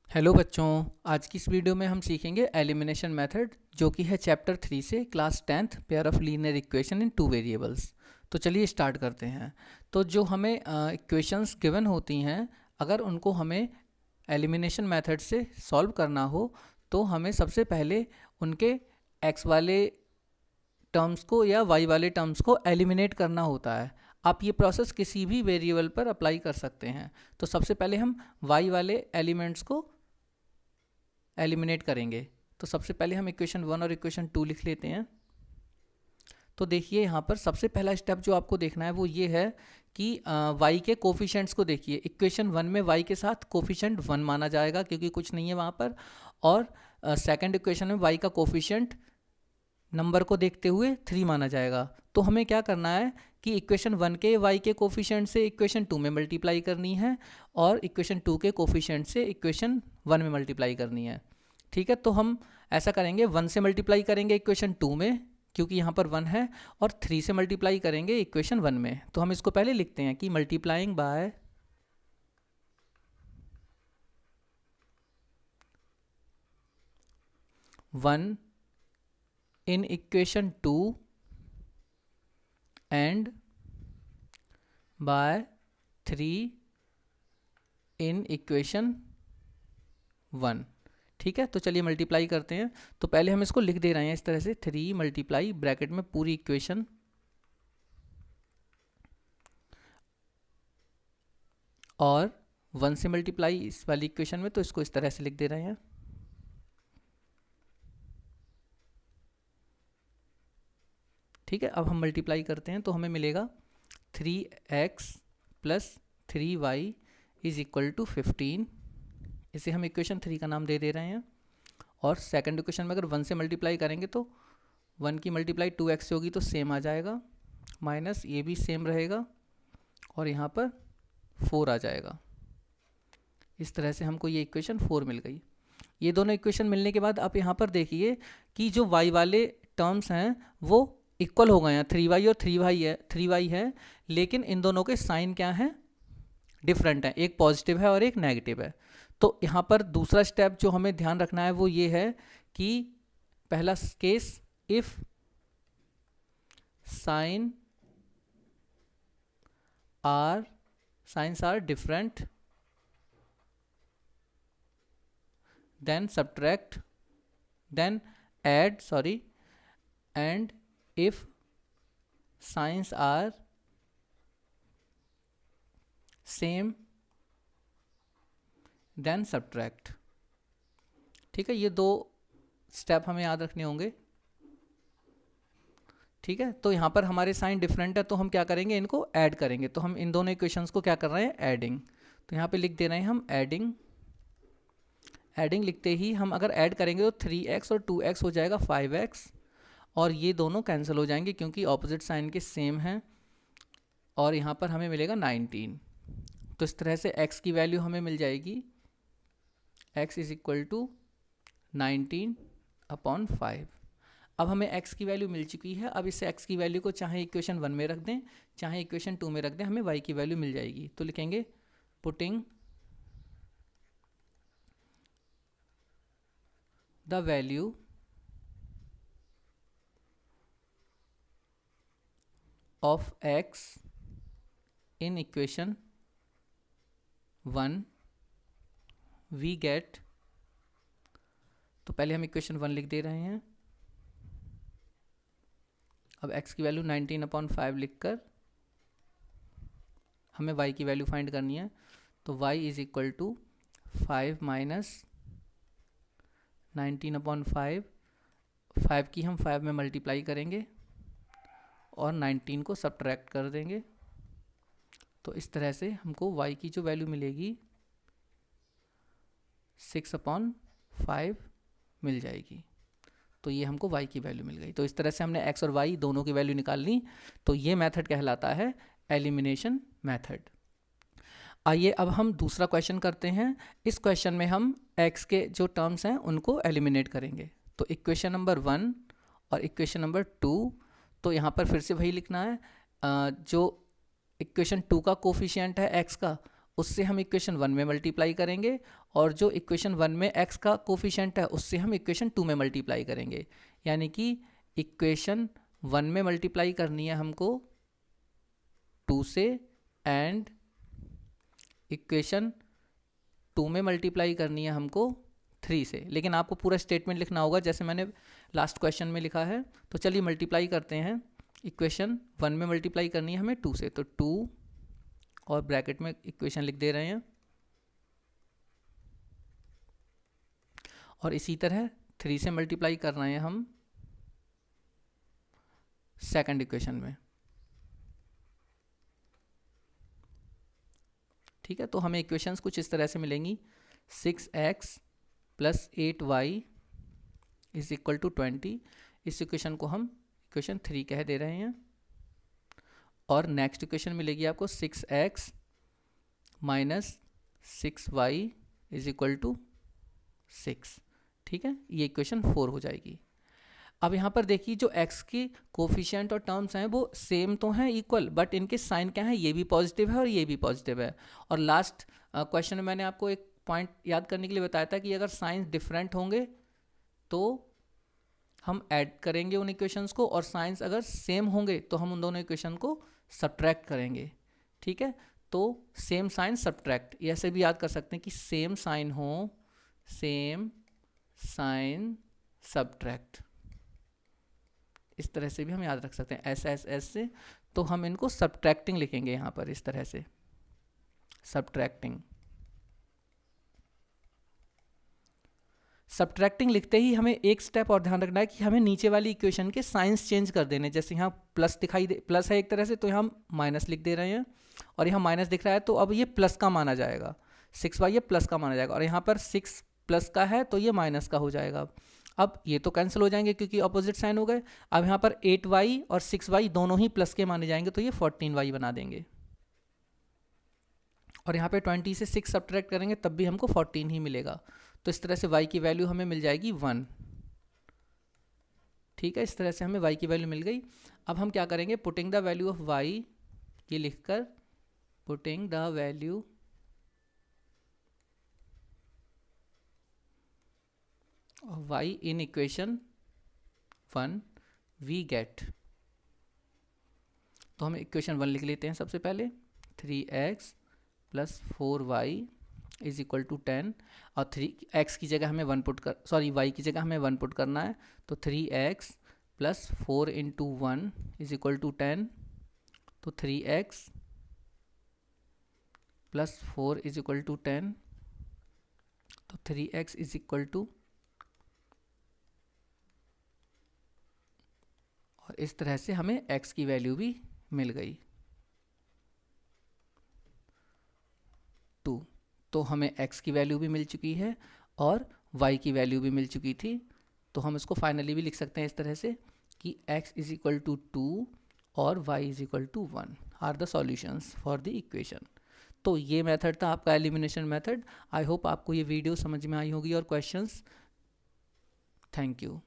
Hello बच्चों, आज की इस वीडियो में हम सीखेंगे एलिमिनेशन मेथड जो कि है चैप्टर 3 से class 10th pair of linear equation in two variables. तो चलिए स्टार्ट करते हैं। तो जो हमें इक्वेशंस गिवन होती हैं, अगर उनको हमें एलिमिनेशन मेथड से सॉल्व करना हो तो हमें सबसे पहले उनके एक्स वाले टर्म्स को या वाई वाले टर्म्स को एलिमिनेट करना होता है। आप ये प्रोसेस किसी भी वेरिएबल पर अप्लाई कर सकते हैं। तो सबसे पहले हम वाई वाले एलिमेंट्स को एलिमिनेट करेंगे। तो सबसे पहले हम इक्वेशन 1 और इक्वेशन 2 लिख लेते हैं। तो देखिए यहाँ पर सबसे पहला स्टेप जो आपको देखना है वो ये है कि y के कोफिशेंट्स को देखिए। इक्वेशन 1 में y के साथ कोफिशेंट 1 माना जाएगा क्योंकि कुछ नहीं है वहाँ पर, और सेकंड इक्वेशन में y का कोफिशेंट नंबर को देखते हुए 3 माना जाएगा। तो हमें क्या करना है कि इक्वेशन 1 के y के कोफिशेंट से इक्वेशन 2 में मल्टीप्लाई करनी है और इक्वेशन 2 के कोफिशेंट से इक्वेशन 1 में मल्टीप्लाई करनी है। ठीक है, तो हम ऐसा करेंगे, 1 से मल्टीप्लाई करेंगे इक्वेशन 2 में क्योंकि यहाँ पर 1 है, और 3 से मल्टीप्लाई करेंगे इक्वेशन 1 में। तो हम इसको पहले लिखते हैं कि multiplying by 1 in equation 2 and by 3 in equation 1। ठीक है, तो चलिए मल्टीप्लाई करते हैं। तो पहले हम इसको लिख दे रहे हैं इस तरह से, 3 मल्टीप्लाई ब्रैकेट में पूरी इक्वेशन और 1 से मल्टीप्लाई इस वाली इक्वेशन में, तो इसको इस तरह से लिख दे रहे हैं। ठीक है, अब हम मल्टीप्लाई करते हैं तो हमें मिलेगा 3x plus 3y is equal to 15। इसे हम इक्वेशन 3 का नाम दे दे रहे हैं। और सेकंड इक्वेशन में अगर 1 से मल्टीप्लाई करेंगे तो 1 की मल्टीप्लाई 2x से होगी तो सेम आ जाएगा, माइनस ये भी सेम रहेगा और यहाँ पर 4 आ जाएगा। इस तरह से हमको ये इक्वेशन 4 मिल गई। ये दोनों इक्वेशन मिलने के बाद आप यहाँ पर देखिए कि जो y वाले टर्म्स हैं वो इक्वल हो गए हैं, 3y और 3y है, लेकिन इन दोनों के साइन क्या हैं, डिफरेंट हैं, एक पॉजिटिव है और एक नेगेटिव है। तो यहाँ पर दूसरा स्टेप जो हमें ध्यान रखना है वो ये है कि पहला case, if signs are different then subtract then add and if signs are same then subtract। ठीक है, ये दो स्टेप हमें याद रखने होंगे। ठीक है, तो यहाँ पर हमारे साइन डिफरेंट है तो हम क्या करेंगे, इनको ऐड करेंगे। तो हम इन दोनों इक्वेशंस को क्या कर रहे हैं, एडिंग। तो यहाँ पे लिख दे रहे हैं हम एडिंग लिखते ही हम अगर ऐड करेंगे तो 3x और 2x हो जाएगा 5x, और ये दोनों कैंसिल हो जाएंगे क्योंकि ऑपोजिट साइन के सेम हैं, और यहाँ पर हमें मिलेगा 19। तो इस तरह से x की वैल्यू हमें मिल जाएगी, x इज इक्वल टू 19/5। अब हमें x की वैल्यू मिल चुकी है। अब इस x की वैल्यू को चाहे इक्वेशन 1 में रख दें चाहे इक्वेशन 2 में रख दें, हमें y की वैल्यू मिल जाएगी। तो लिखेंगे putting the value of x in equation 1 we get। तो पहले हम इक्वेशन 1 लिख दे रहे हैं। अब x की वैल्यू 19/5 लिखकर हमें y की वैल्यू फाइंड करनी है। तो y is equal to 5 minus 19/5, 5 की हम 5 में मल्टीप्लाई करेंगे और 19 को सब्ट्रैक्ट कर देंगे। तो इस तरह से हमको y की जो वैल्यू मिलेगी 6/5 मिल जाएगी। तो ये हमको y की वैल्यू मिल गई। तो इस तरह से हमने x और y दोनों की वैल्यू निकाल ली। तो ये मेथड कहलाता है एलिमिनेशन मेथड। आइए अब हम दूसरा क्वेश्चन करते हैं। इस क्वेश्चन में हम x के जो टर्म्स हैं उनको एलिमिनेट करेंगे। तो इक्वेशन नंबर 1 और इक्वेशन नंबर 2, तो यहाँ पर फिर से वही लिखना है, जो इक्वेशन 2 का कोफिशिएंट है x का उससे हम इक्वेशन 1 में मल्टीप्लाई करेंगे, और जो इक्वेशन 1 में x का कोफिशिएंट है उससे हम इक्वेशन 2 में मल्टीप्लाई करेंगे। यानी कि इक्वेशन 1 में मल्टीप्लाई करनी है हमको 2 से, एंड इक्वेशन 2 में मल्टीप्लाई करनी है हमको 3 से। लेकिन आपको पूरा स्टेटमेंट लिखना होगा जैसे मैंने लास्ट क्वेश्चन में लिखा है। तो चलिए मल्टीप्लाई करते हैं। इक्वेशन 1 में मल्टीप्लाई करनी है हमें 2 से, तो 2 और ब्रैकेट में इक्वेशन लिख दे रहे हैं, और इसी तरह 3 से मल्टीप्लाई कर रहे हैं हम सेकंड इक्वेशन में। ठीक है, तो हमें इक्वेशंस कुछ इस तरह से मिलेंगी। 6x plus 8y is equal to 20। इस इक्वेशन को हम इक्वेशन 3 कह दे रहे हैं। और नेक्स्ट इक्वेशन मिलेगी आपको 6x minus 6y is equal to 6। ठीक है, ये इक्वेशन 4 हो जाएगी। अब यहाँ पर देखिए जो x की कोफिशिएंट और टर्म्स हैं वो सेम तो हैं, इक्वल, बट इनके साइन क्या है, ये भी पॉजिटिव है और ये भी पॉजिटिव है। और लास्ट क्वेश्चन में मैंने आपको एक पॉइंट याद करने के लिए बताया था कि अगर साइंस डिफरेंट होंगे तो हम ऐड करेंगे उन इक्वेशंस को, और साइंस अगर सेम होंगे तो हम उन दोनों इक्वेशन को सब्ट्रैक्ट करेंगे। ठीक है, तो सेम साइन सब्ट्रैक्ट, ऐसे भी याद कर सकते हैं कि सेम साइन हो, सेम साइन सब्ट्रैक्ट, इस तरह से भी हम याद रख सकते हैं एस से। तो हम इनको सब्ट्रैक्टिंग लिखेंगे यहाँ पर इस तरह से, सब्ट्रैक्टिंग। सब्ट्रैक्टिंग लिखते ही हमें एक स्टेप और ध्यान रखना है कि हमें नीचे वाली इक्वेशन के साइंस चेंज कर देने। जैसे यहाँ प्लस दिखाई दे, प्लस है एक तरह से, तो यहाँ हम माइनस लिख दे रहे हैं, और यहाँ माइनस दिख रहा है तो अब ये प्लस का माना जाएगा। 6y ये प्लस का माना जाएगा, और यहाँ पर 6 प्लस का है तो ये माइनस का हो जाएगा। अब ये तो कैंसिल हो जाएंगे क्योंकि अपोजिट साइन हो गए। अब यहाँ पर 8y और 6y दोनों ही प्लस के माने जाएंगे, तो ये 14y बना देंगे। और यहाँ पे 20 से 6 सब्ट्रैक्ट करेंगे तब भी हमको 14 ही मिलेगा। तो इस तरह से y की वैल्यू हमें मिल जाएगी 1। ठीक है, इस तरह से हमें y की वैल्यू मिल गई। अब हम क्या करेंगे, putting the value of y, ये लिखकर putting the value of y in equation 1 we get, तो हम इक्वेशन 1 लिख लेते हैं सबसे पहले। 3x plus 4y is equal to 10, और 3x की जगह हमें 1 पुट कर, सॉरी y की जगह हमें 1 पुट करना है। तो 3x plus 4 into 1 is equal to 10, तो 3x plus 4 is equal to 10, तो 3x इज इक्वल टू, और इस तरह से हमें x की वैल्यू भी मिल गई 2। तो हमें x की वैल्यू भी मिल चुकी है और y की वैल्यू भी मिल चुकी थी। तो हम इसको फाइनली भी लिख सकते हैं इस तरह से कि x इज इक्वल टू 2 और y is equal to 1 are the solutions for the equation. तो ये मेथड था आपका एलिमिनेशन मेथड। आई होप आपको ये वीडियो समझ में आई होगी और क्वेश्चंस। Thank you.